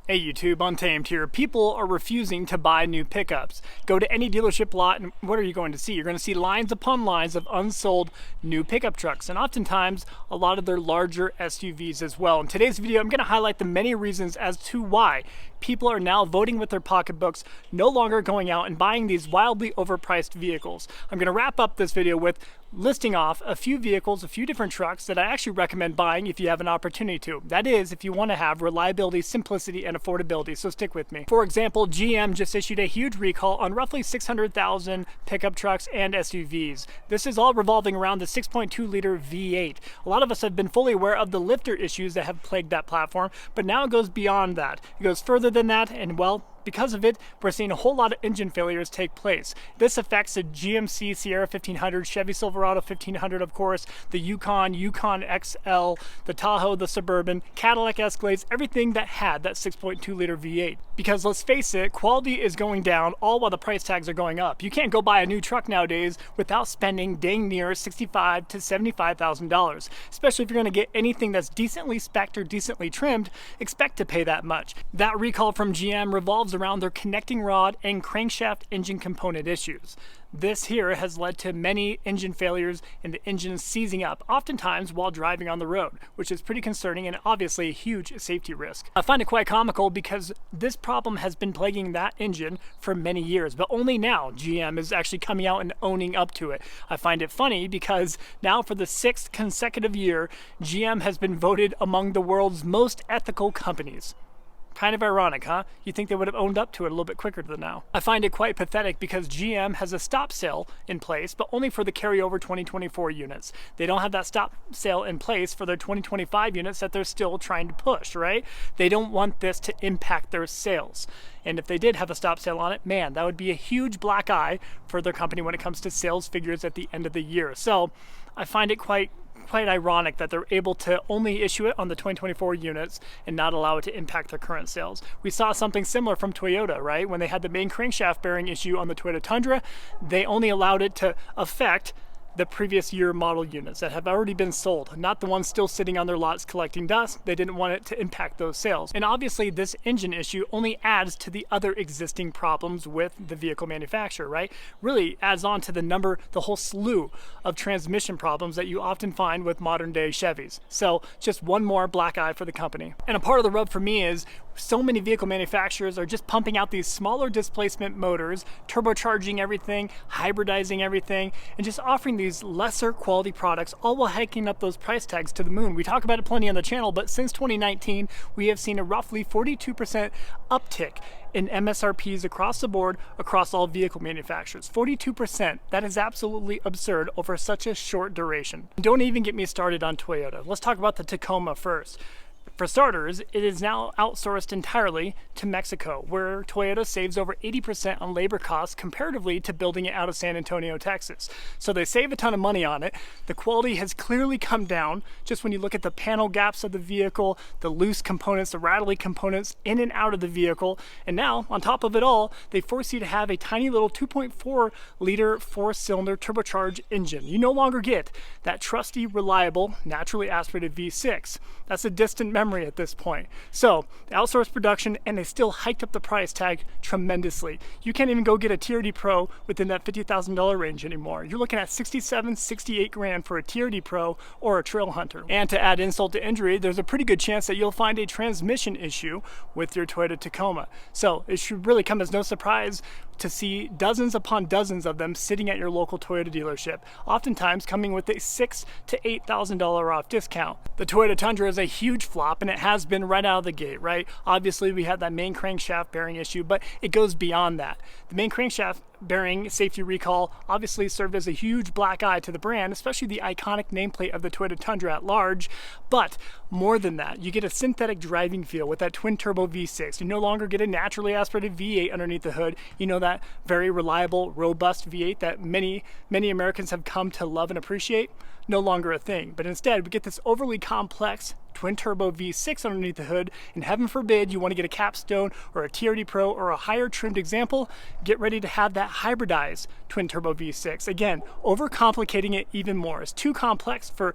Hey YouTube, Untamed here. People are refusing to buy new pickups. Go to any dealership lot and what are you going to see? You're going to see lines upon lines of unsold new pickup trucks, and oftentimes a lot of their larger SUVs as well. In today's video, I'm going to highlight the many reasons as to why people are now voting with their pocketbooks, no longer going out and buying these wildly overpriced vehicles. I'm going to wrap up this video with listing off a few vehicles, a few different trucks that I actually recommend buying if you have an opportunity to. That is, if you want to have reliability, simplicity, and affordability, so stick with me. For example, GM just issued a huge recall on roughly 600,000 pickup trucks and SUVs. This is all revolving around the 6.2 liter V8. A lot of us have been fully aware of the lifter issues that have plagued that platform, but now it goes beyond that. It goes further than that, and well, because of it, we're seeing a whole lot of engine failures take place. This affects the GMC Sierra 1500, Chevy Silverado 1500, of course, the Yukon, Yukon XL, the Tahoe, the Suburban, Cadillac Escalades, everything that had that 6.2 liter V8. Because let's face it, quality is going down all while the price tags are going up. You can't go buy a new truck nowadays without spending dang near $65,000 to $75,000. Especially if you're going to get anything that's decently spec'd or decently trimmed, expect to pay that much. That recall from GM revolves around their connecting rod and crankshaft engine component issues. This here has led to many engine failures and the engine seizing up, oftentimes while driving on the road, which is pretty concerning and obviously a huge safety risk. I find it quite comical because this problem has been plaguing that engine for many years, but only now GM is actually coming out and owning up to it. I find it funny because now for the 6th consecutive year, GM has been voted among the world's most ethical companies. Kind of ironic, huh? You'd think they would have owned up to it a little bit quicker than now. I find it quite pathetic because GM has a stop sale in place, but only for the carryover 2024 units. They don't have that stop sale in place for their 2025 units that they're still trying to push, right? They don't want this to impact their sales. And if they did have a stop sale on it, man, that would be a huge black eye for their company when it comes to sales figures at the end of the year. So I find it quite ironic that they're able to only issue it on the 2024 units and not allow it to impact their current sales. We saw something similar from Toyota, right? When they had the main crankshaft bearing issue on the Toyota Tundra, they only allowed it to affect the previous year model units that have already been sold, not the ones still sitting on their lots collecting dust. They didn't want it to impact those sales. And obviously this engine issue only adds to the other existing problems with the vehicle manufacturer, right? Really adds on to the whole slew of transmission problems that you often find with modern day Chevys. So just one more black eye for the company. And a part of the rub for me is so many vehicle manufacturers are just pumping out these smaller displacement motors, turbocharging everything, hybridizing everything, and just offering these lesser quality products, all while hiking up those price tags to the moon. We talk about it plenty on the channel, but since 2019, we have seen a roughly 42% uptick in MSRPs across the board, across all vehicle manufacturers. 42%, that is absolutely absurd over such a short duration. Don't even get me started on Toyota. Let's talk about the Tacoma first. For starters, it is now outsourced entirely to Mexico, where Toyota saves over 80% on labor costs comparatively to building it out of San Antonio, Texas. So they save a ton of money on it. The quality has clearly come down just when you look at the panel gaps of the vehicle, the loose components, the rattly components in and out of the vehicle. And now, on top of it all, they force you to have a tiny little 2.4 liter 4-cylinder turbocharged engine. You no longer get that trusty, reliable, naturally aspirated V6. That's a distant memory at this point. So they outsourced production and they still hiked up the price tag tremendously. You can't even go get a TRD Pro within that $50,000 range anymore. You're looking at 67, 68 grand for a TRD Pro or a Trail Hunter. And to add insult to injury, there's a pretty good chance that you'll find a transmission issue with your Toyota Tacoma. So it should really come as no surprise to see dozens upon dozens of them sitting at your local Toyota dealership, oftentimes coming with a $6,000 to $8,000 off discount. The Toyota Tundra is a huge flop, and it has been right out of the gate, right? Obviously, we had that main crankshaft bearing issue, but it goes beyond that. The main crankshaft bearing safety recall obviously served as a huge black eye to the brand, especially the iconic nameplate of the Toyota Tundra at large. But more than that, you get a synthetic driving feel with that twin turbo V6. You no longer get a naturally aspirated V8 underneath the hood. You know, that very reliable, robust V8 that many Americans have come to love and appreciate. No longer a thing, but instead we get this overly complex twin turbo V6 underneath the hood, and heaven forbid you want to get a capstone or a TRD Pro or a higher trimmed example, get ready to have that hybridized twin turbo V6. Again, overcomplicating it even more. It's too complex for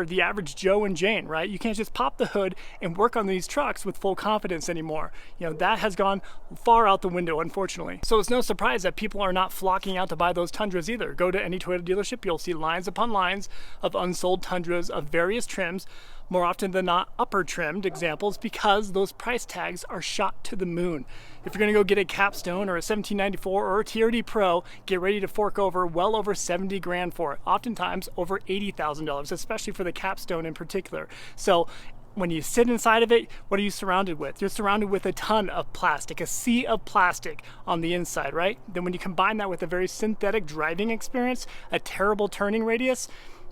the average Joe and Jane, right? You can't just pop the hood and work on these trucks with full confidence anymore. You know, that has gone far out the window, unfortunately. So it's no surprise that people are not flocking out to buy those Tundras either. Go to any Toyota dealership, you'll see lines upon lines of unsold Tundras of various trims, more often than not upper trimmed examples, because those price tags are shot to the moon. If you're gonna go get a capstone or a 1794 or a TRD Pro, get ready to fork over well over 70 grand for it, oftentimes over $80,000, especially for the capstone in particular. So when you sit inside of it, what are you surrounded with? You're surrounded with a ton of plastic, a sea of plastic on the inside, right? Then when you combine that with a very synthetic driving experience, a terrible turning radius,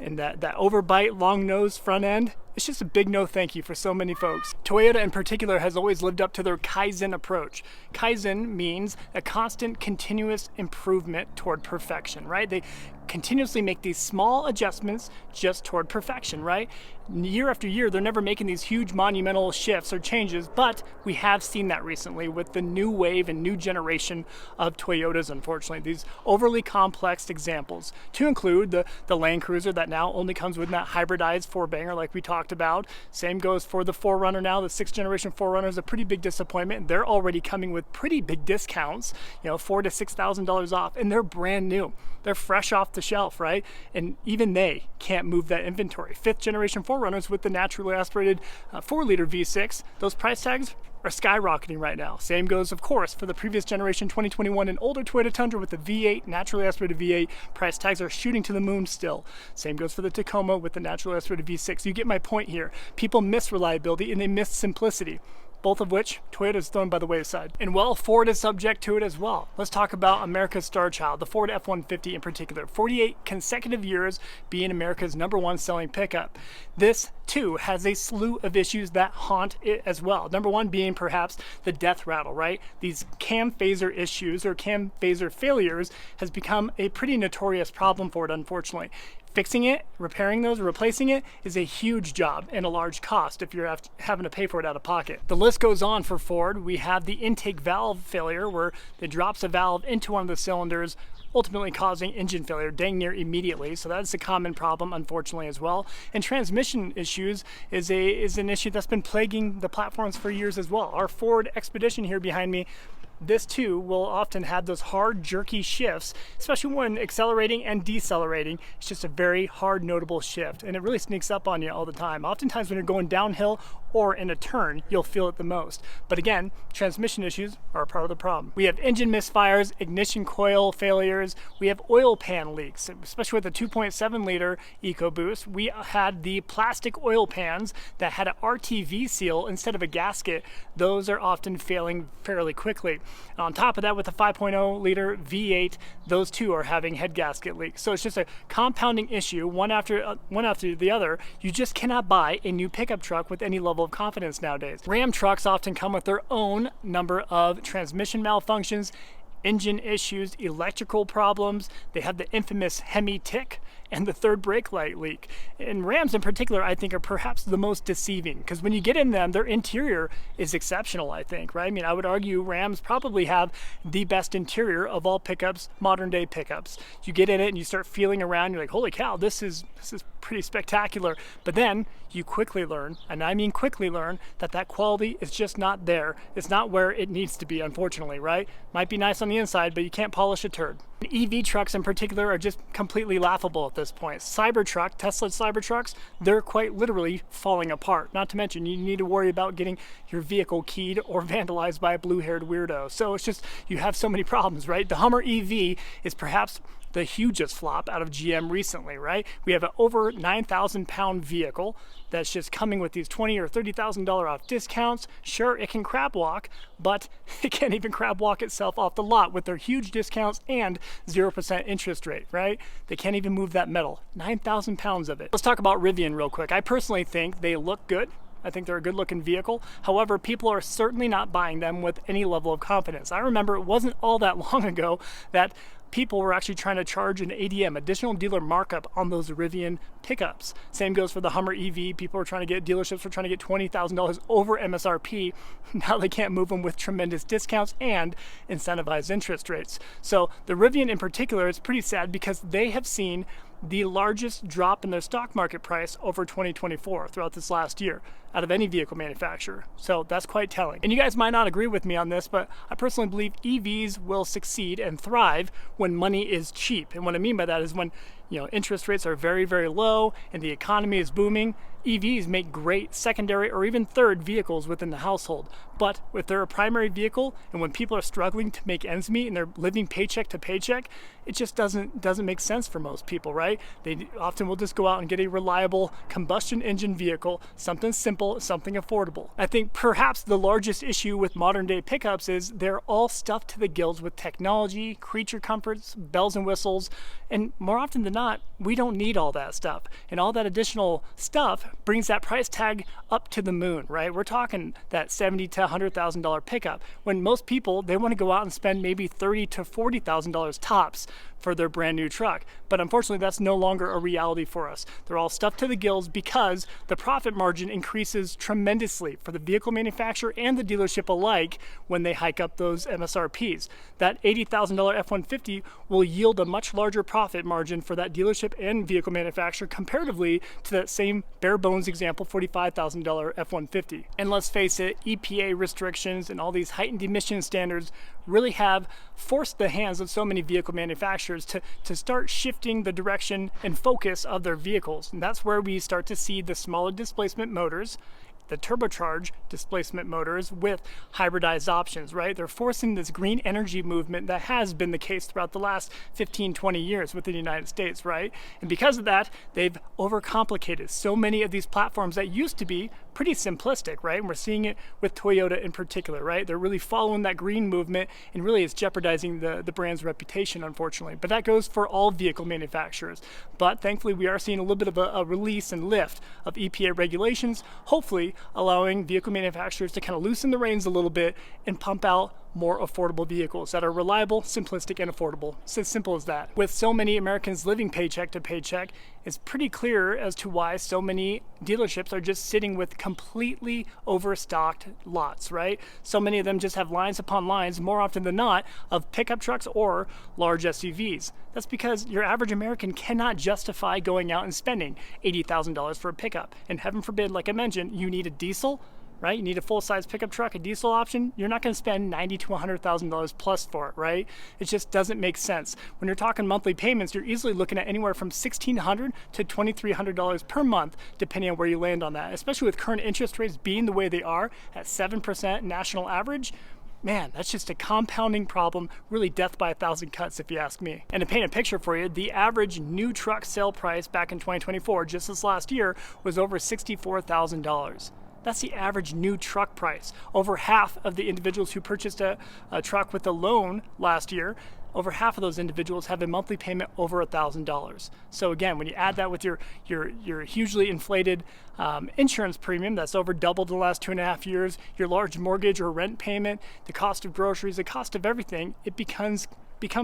and that overbite, long nose front end, it's just a big no thank you for so many folks. Toyota in particular has always lived up to their Kaizen approach. Kaizen means a constant, continuous improvement toward perfection, right? They continuously make these small adjustments just toward perfection, right? Year after year, they're never making these huge monumental shifts or changes, but we have seen that recently with the new wave and new generation of Toyotas, unfortunately. These overly complex examples, to include the Land Cruiser that now only comes with that hybridized four-banger like we talked about. Same goes for the 4Runner now. The 6th generation 4Runner is a pretty big disappointment. They're already coming with pretty big discounts, you know, $4,000 to $6,000 off, and they're brand new. They're fresh off the shelf, right? And even they can't move that inventory. 5th generation 4Runners with the naturally aspirated 4-liter V6, those price tags are skyrocketing right now. Same goes, of course, for the previous generation 2021 and older Toyota Tundra with the V8, naturally aspirated V8. Price tags are shooting to the moon still. Same goes for the Tacoma with the naturally aspirated V6. You get my point here. People miss reliability and they miss simplicity, both of which Toyota's thrown by the wayside. And well, Ford is subject to it as well. Let's talk about America's star child, the Ford F-150 in particular. 48 consecutive years being America's #1 selling pickup. This too has a slew of issues that haunt it as well. Number one being perhaps the death rattle, right? These cam phaser issues or cam phaser failures has become a pretty notorious problem for it, unfortunately. Fixing it, repairing those, replacing it is a huge job and a large cost if you're having to pay for it out of pocket. The list goes on for Ford. We have the intake valve failure where it drops a valve into one of the cylinders, ultimately causing engine failure dang near immediately. So that's a common problem, unfortunately, as well. And transmission issues is an issue that's been plaguing the platforms for years as well. Our Ford Expedition here behind me, this too will often have those hard, jerky shifts, especially when accelerating and decelerating. It's just a very hard, notable shift, and it really sneaks up on you all the time. Oftentimes when you're going downhill or in a turn, you'll feel it the most. But again, transmission issues are a part of the problem. We have engine misfires, ignition coil failures, we have oil pan leaks, especially with the 2.7 liter EcoBoost. We had the plastic oil pans that had an RTV seal instead of a gasket. Those are often failing fairly quickly. On top of that, with the 5.0 liter V8, those two are having head gasket leaks. So it's just a compounding issue, one after the other. You just cannot buy a new pickup truck with any level of confidence nowadays. Ram trucks often come with their own number of transmission malfunctions, engine issues, electrical problems. They have the infamous Hemi tick and the third brake light leak. And Rams in particular, I think, are perhaps the most deceiving, because when you get in them, their interior is exceptional, I think, right? I mean, I would argue Rams probably have the best interior of all pickups, modern day pickups. You get in it and you start feeling around, you're like, holy cow, this is pretty spectacular. But then you quickly learn, and I mean quickly learn, that quality is just not there. It's not where it needs to be, unfortunately, right? Might be nice on the inside, but you can't polish a turd. EV trucks in particular are just completely laughable at this point. Cybertruck, Tesla Cybertrucks, they're quite literally falling apart. Not to mention, you need to worry about getting your vehicle keyed or vandalized by a blue-haired weirdo. So it's just, you have so many problems, right? The Hummer EV is perhaps the hugest flop out of GM recently, right? We have an over 9,000 pound vehicle that's just coming with these $20,000 or $30,000 off discounts. Sure, it can crab walk, but it can't even crab walk itself off the lot with their huge discounts and 0% interest rate, right? They can't even move that metal. 9,000 pounds of it. Let's talk about Rivian real quick. I personally think they look good. I think they're a good looking vehicle. However, people are certainly not buying them with any level of confidence. I remember it wasn't all that long ago that people were actually trying to charge an ADM, additional dealer markup, on those Rivian pickups. Same goes for the Hummer EV. People were trying to get, dealerships were trying to get $20,000 over MSRP. Now they can't move them with tremendous discounts and incentivized interest rates. So the Rivian in particular is pretty sad because they have seen the largest drop in their stock market price over 2024 throughout this last year out of any vehicle manufacturer. So that's quite telling. And you guys might not agree with me on this, but I personally believe EVs will succeed and thrive when money is cheap. And what I mean by that is when, you know, interest rates are very, very low and the economy is booming. EVs make great secondary or even third vehicles within the household. But if they're a primary vehicle and when people are struggling to make ends meet and they're living paycheck to paycheck, it just doesn't make sense for most people, right? They often will just go out and get a reliable combustion engine vehicle, something simple, something affordable. I think perhaps the largest issue with modern day pickups is they're all stuffed to the gills with technology, creature comforts, bells and whistles, and more often than not, we don't need all that stuff. And all that additional stuff brings that price tag up to the moon, right? We're talking that $70,000 to $100,000 pickup when most people, they want to go out and spend maybe $30,000 to $40,000 tops for their brand new truck. But unfortunately, that's no longer a reality for us. They're all stuffed to the gills because the profit margin increases tremendously for the vehicle manufacturer and the dealership alike when they hike up those MSRPs. That $80,000 F-150 will yield a much larger profit margin for that dealership and vehicle manufacturer comparatively to that same bare bones example $45,000 F-150. And let's face it, EPA restrictions and all these heightened emission standards really have forced the hands of so many vehicle manufacturers to start shifting the direction and focus of their vehicles. And that's where we start to see the smaller displacement motors, the turbocharged displacement motors with hybridized options, right? They're forcing this green energy movement that has been the case throughout the last 15, 20 years within the United States, right? And because of that, they've overcomplicated so many of these platforms that used to be pretty simplistic, right? And we're seeing it with Toyota in particular, right? They're really following that green movement and really it's jeopardizing the brand's reputation, unfortunately. But that goes for all vehicle manufacturers. But thankfully, we are seeing a little bit of a release and lift of EPA regulations, hopefully allowing vehicle manufacturers to kind of loosen the reins a little bit and pump out more affordable vehicles that are reliable, simplistic, and affordable. It's as simple as that. With so many Americans living paycheck to paycheck, it's pretty clear as to why so many dealerships are just sitting with completely overstocked lots, right? So many of them just have lines upon lines, more often than not, of pickup trucks or large SUVs. That's because your average American cannot justify going out and spending $80,000 for a pickup. And heaven forbid, like I mentioned, you need a diesel, right? You need a full-size pickup truck, a diesel option. You're not going to spend $90,000 to $100,000 plus for it, right? It just doesn't make sense. When you're talking monthly payments, you're easily looking at anywhere from $1,600 to $2,300 per month, depending on where you land on that. Especially with current interest rates being the way they are at 7% national average. Man, that's just a compounding problem, really death by 1,000 cuts if you ask me. And to paint a picture for you, the average new truck sale price back in 2024, just this last year, was over $64,000. That's the average new truck price. Over half of the individuals who purchased a truck with a loan last year, over half of those individuals have a monthly payment over $1,000. So again, when you add that with your hugely inflated insurance premium that's over doubled in the last 2.5 years, your large mortgage or rent payment, the cost of groceries, the cost of everything, it becomes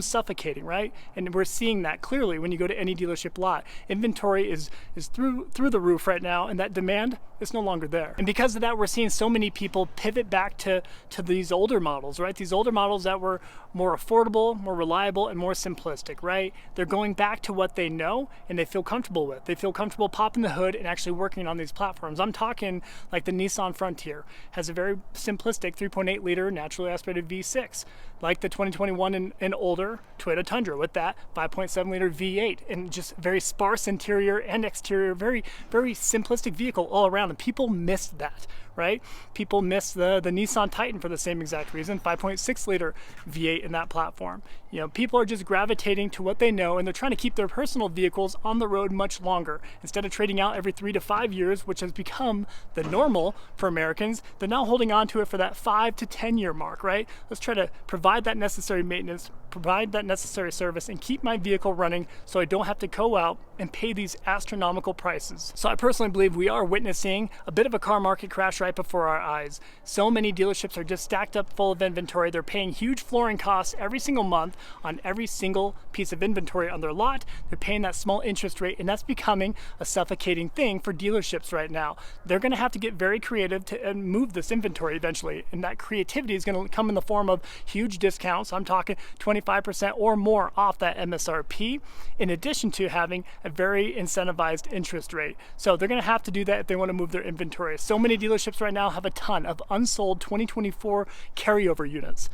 suffocating, right? And we're seeing that clearly when you go to any dealership lot. Inventory is through the roof right now, and that demand is no longer there. And because of that, we're seeing so many people pivot back to these older models, right? These older models that were more affordable, more reliable, and more simplistic, right? They're going back to what they know and they feel comfortable with. They feel comfortable popping the hood and actually working on these platforms. I'm talking like the Nissan Frontier has a very simplistic 3.8 liter naturally aspirated V6, like the 2021 and older Toyota Tundra with that 5.7 liter V8, and just very sparse interior and exterior, very, very simplistic vehicle all around. And people miss that, right? People miss the Nissan Titan for the same exact reason, 5.6 liter V8 in that platform. You know, people are just gravitating to what they know, and they're trying to keep their personal vehicles on the road much longer. Instead of trading out every 3 to 5 years, which has become the normal for Americans, they're now holding on to it for that 5 to 10 year mark, right? Let's try to provide that necessary maintenance, provide that necessary service and keep my vehicle running so I don't have to go out and pay these astronomical prices. So I personally believe we are witnessing a bit of a car market crash right before our eyes. So many dealerships are just stacked up full of inventory. They're paying huge flooring costs every single month on every single piece of inventory on their lot. They're paying that small interest rate, and that's becoming a suffocating thing for dealerships right now. They're going to have to get very creative to move this inventory eventually, and that creativity is going to come in the form of huge discounts. I'm talking 25% or more off that MSRP, in addition to having a very incentivized interest rate. So they're going to have to do that if they want to move their inventory. So many dealerships right now have a ton of unsold 2024 carryover units.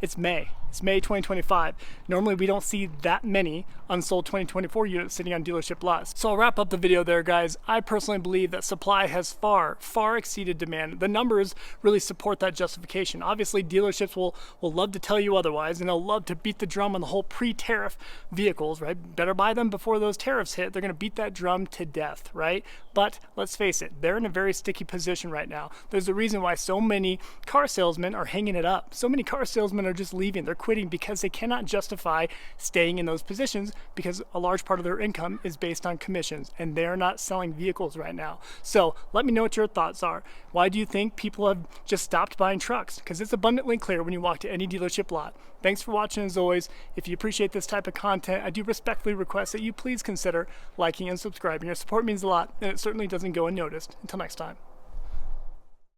It's May 2025. Normally we don't see that many unsold 2024 units sitting on dealership lots. So I'll wrap up the video there, guys. I personally believe that supply has far exceeded demand. The numbers really support that justification. Obviously dealerships will love to tell you otherwise, and they'll love to beat the drum on the whole pre-tariff vehicles, right? Better buy them before those tariffs hit. They're going to beat that drum to death, right? But let's face it, they're in a very sticky position right now. There's a reason why so many car salesmen are hanging it up. So many car salesmen are just leaving. They're quitting because they cannot justify staying in those positions, because a large part of their income is based on commissions, and they're not selling vehicles right now. So let me know what your thoughts are. Why do you think people have just stopped buying trucks? Because it's abundantly clear when you walk to any dealership lot. Thanks for watching as always. If you appreciate this type of content, I do respectfully request that you please consider liking and subscribing. Your support means a lot, and it certainly doesn't go unnoticed. Until next time.